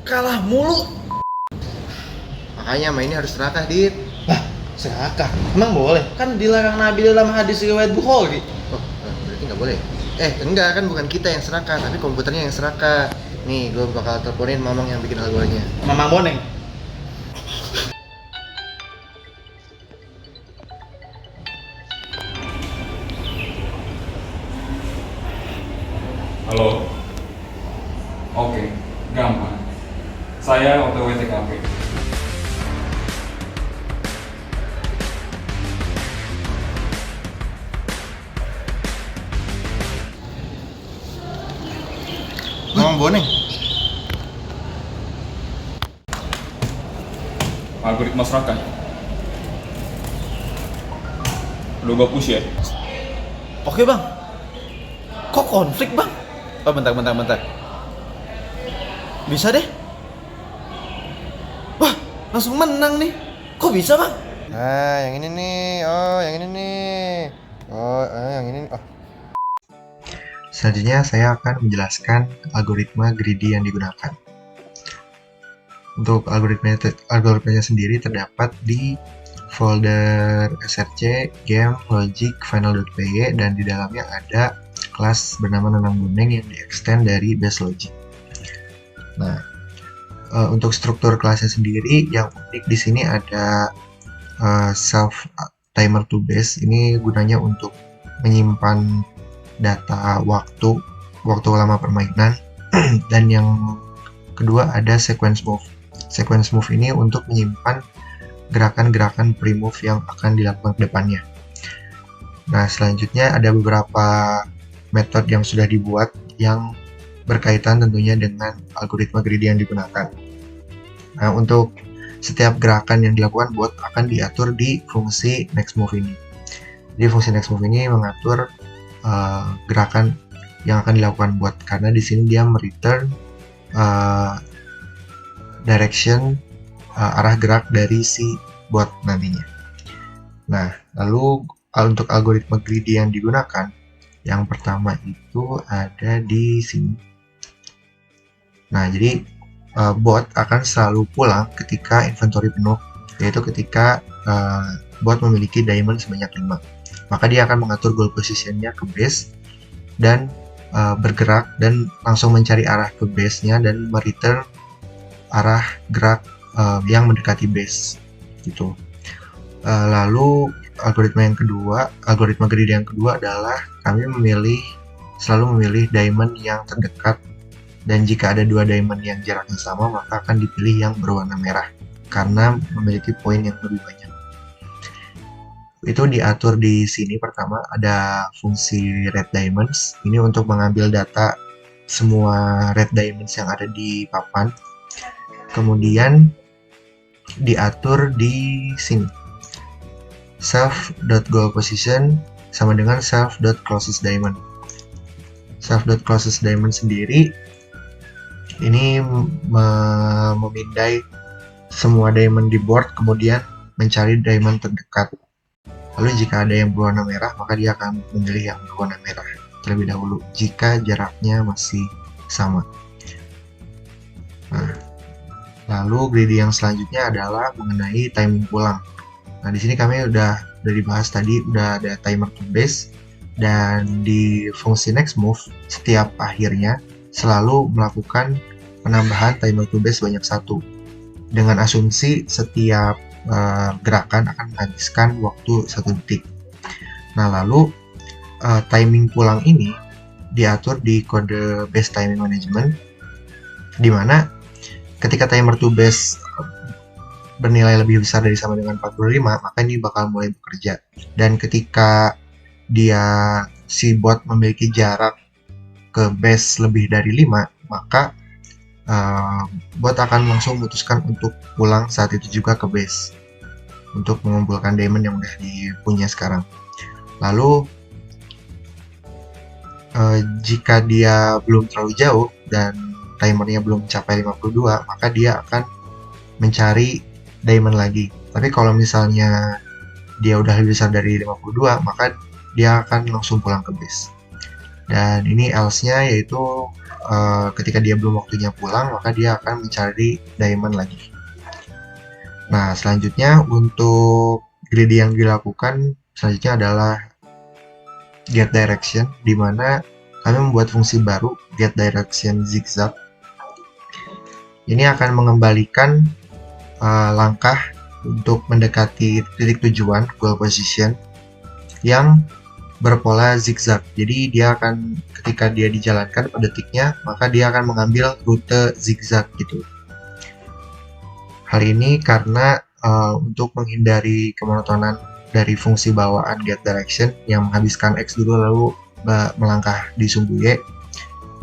kalah mulu. Makanya mainnya harus serakah, Dit. Lah, serakah? Emang boleh? Kan dilarang Nabi dalam hadis riwayat Bukhari. Oh, berarti nggak boleh. Enggak, kan bukan kita yang serakah, tapi komputernya yang serakah. Nih, gue bakal teleponin Mamang yang bikin algonya. Mamang Boneng. Halo? Oke, gampang. Saya OTW TKP. Mamang Boneng. Algoritma serakah. Udah gue push ya? Oke bang. Kok konflik bang? Oh bentar. Bisa deh. Wah, langsung menang nih. Kok bisa bang? Yang ini nih. Yang ini nih. Yang ini nih. Selanjutnya saya akan menjelaskan algoritma greedy yang digunakan. Untuk algoritmanya sendiri terdapat di folder src, game, logic, final.py, dan di dalamnya ada kelas bernama Nanang Boneng yang di-extend dari base logic. Nah, untuk struktur kelasnya sendiri yang unik di sini ada self timer to base. Ini gunanya untuk menyimpan data waktu lama permainan. Dan yang kedua ada sequence move. Sequence move ini untuk menyimpan gerakan-gerakan pre-move yang akan dilakukan ke depannya. Nah, selanjutnya ada beberapa metode yang sudah dibuat yang berkaitan tentunya dengan algoritma greedy yang digunakan. Nah, untuk setiap gerakan yang dilakukan bot akan diatur di fungsi next move ini. Jadi fungsi next move ini mengatur gerakan yang akan dilakukan bot, karena di sini dia mereturn direction arah gerak dari si bot nantinya. Nah, lalu untuk algoritma greedy yang digunakan, yang pertama itu ada di sini. Nah, jadi bot akan selalu pulang ketika inventory penuh, yaitu ketika bot memiliki diamond sebanyak 5. Maka dia akan mengatur goal positionnya ke base dan bergerak dan langsung mencari arah ke base-nya dan mereturn arah gerak yang mendekati base gitu. Lalu algoritma greedy yang kedua adalah kami selalu memilih diamond yang terdekat, dan jika ada 2 diamond yang jaraknya sama maka akan dipilih yang berwarna merah karena memiliki poin yang lebih banyak. Itu diatur di sini. Pertama ada fungsi red diamonds, ini untuk mengambil data semua red diamonds yang ada di papan. Kemudian diatur di sini self.goalPosition sama dengan self.closest diamond. Self.closest diamond sendiri ini memindai semua diamond di board kemudian mencari diamond terdekat. Lalu jika ada yang berwarna merah maka dia akan memilih yang berwarna merah terlebih dahulu jika jaraknya masih sama. Nah, lalu greedy yang selanjutnya adalah mengenai timing pulang. Nah, di sini kami udah dibahas tadi, udah ada timer to base, dan di fungsi next move setiap akhirnya selalu melakukan penambahan timer to base banyak 1 dengan asumsi setiap gerakan akan menghabiskan waktu 1 detik. Nah, lalu timing pulang ini diatur di kode base timing management, di mana ketika timer to base bernilai lebih besar dari sama dengan 45, maka ini bakal mulai bekerja. Dan ketika si bot memiliki jarak ke base lebih dari 5, maka bot akan langsung memutuskan untuk pulang saat itu juga ke base untuk mengumpulkan diamond yang udah dipunya sekarang. Lalu jika dia belum terlalu jauh dan timernya belum mencapai 52, maka dia akan mencari diamond lagi. Tapi kalau misalnya dia udah lebih besar dari 52, maka dia akan langsung pulang ke base. Dan ini else-nya yaitu ketika dia belum waktunya pulang, maka dia akan mencari diamond lagi. Nah, selanjutnya untuk greedy yang dilakukan selanjutnya adalah get direction, di mana kami membuat fungsi baru get direction zigzag. Ini akan mengembalikan langkah untuk mendekati titik tujuan goal position yang berpola zigzag. Jadi dia akan, ketika dia dijalankan pada detiknya, maka dia akan mengambil rute zigzag gitu. Hal ini karena untuk menghindari kemonotonan dari fungsi bawaan get direction yang menghabiskan X dulu lalu melangkah di sumbu Y,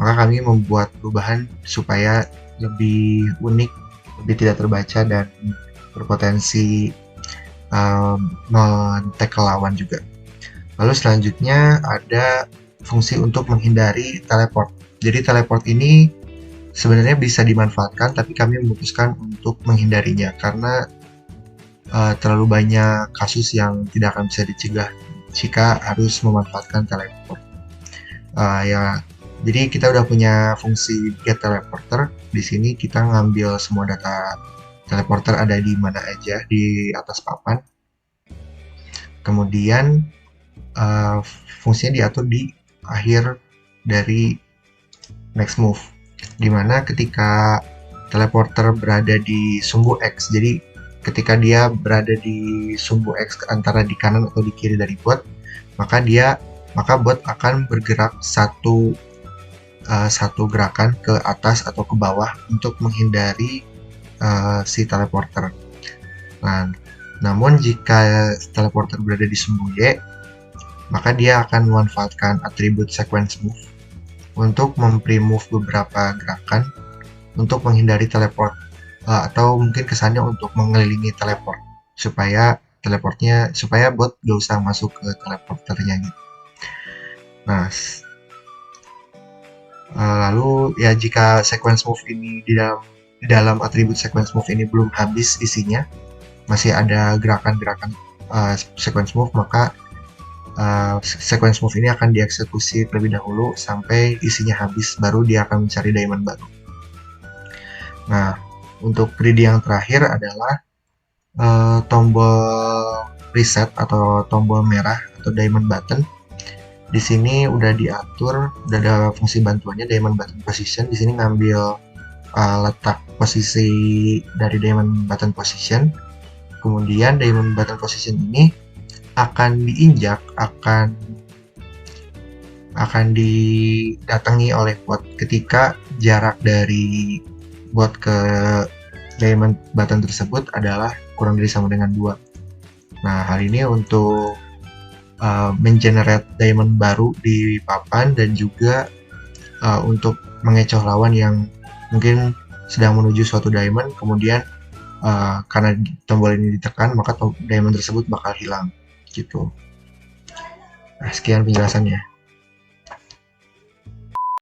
maka kami membuat perubahan supaya lebih unik, lebih tidak terbaca, dan berpotensi men-tackle lawan juga. Lalu selanjutnya ada fungsi untuk menghindari teleport. Jadi teleport ini sebenarnya bisa dimanfaatkan, tapi kami memutuskan untuk menghindarinya karena terlalu banyak kasus yang tidak akan bisa dicegah jika harus memanfaatkan teleport. Jadi kita udah punya fungsi get teleporter. Di sini kita ngambil semua data teleporter ada di mana aja di atas papan. Kemudian fungsinya diatur di akhir dari next move, dimana ketika teleporter berada di sumbu X, jadi ketika dia berada di sumbu X antara di kanan atau di kiri dari bot, maka bot akan bergerak satu gerakan ke atas atau ke bawah untuk menghindari si teleporter. Nah, namun jika teleporter berada di sumbu Y, maka dia akan memanfaatkan atribut sequence move untuk mempre-move beberapa gerakan untuk menghindari teleport, atau mungkin kesannya untuk mengelilingi teleport supaya bot gak usah masuk ke teleporternya gitu. Nah, lalu ya jika sequence move ini di dalam atribut sequence move ini belum habis isinya, masih ada gerakan-gerakan sequence move, maka sequence move ini akan dieksekusi terlebih dahulu sampai isinya habis, baru dia akan mencari diamond baru. Nah, untuk greedy yang terakhir adalah tombol reset atau tombol merah atau diamond button. Di sini udah diatur, udah ada fungsi bantuannya diamond button position. Di sini ngambil letak posisi dari diamond button position. Kemudian diamond button position ini akan diinjak, akan didatangi oleh bot ketika jarak dari bot ke diamond button tersebut adalah kurang dari sama dengan 2. Nah, hal ini untuk mengenerate diamond baru di papan dan juga untuk mengecoh lawan yang mungkin sedang menuju suatu diamond, kemudian karena tombol ini ditekan maka diamond tersebut bakal hilang gitu. Nah, sekian penjelasannya.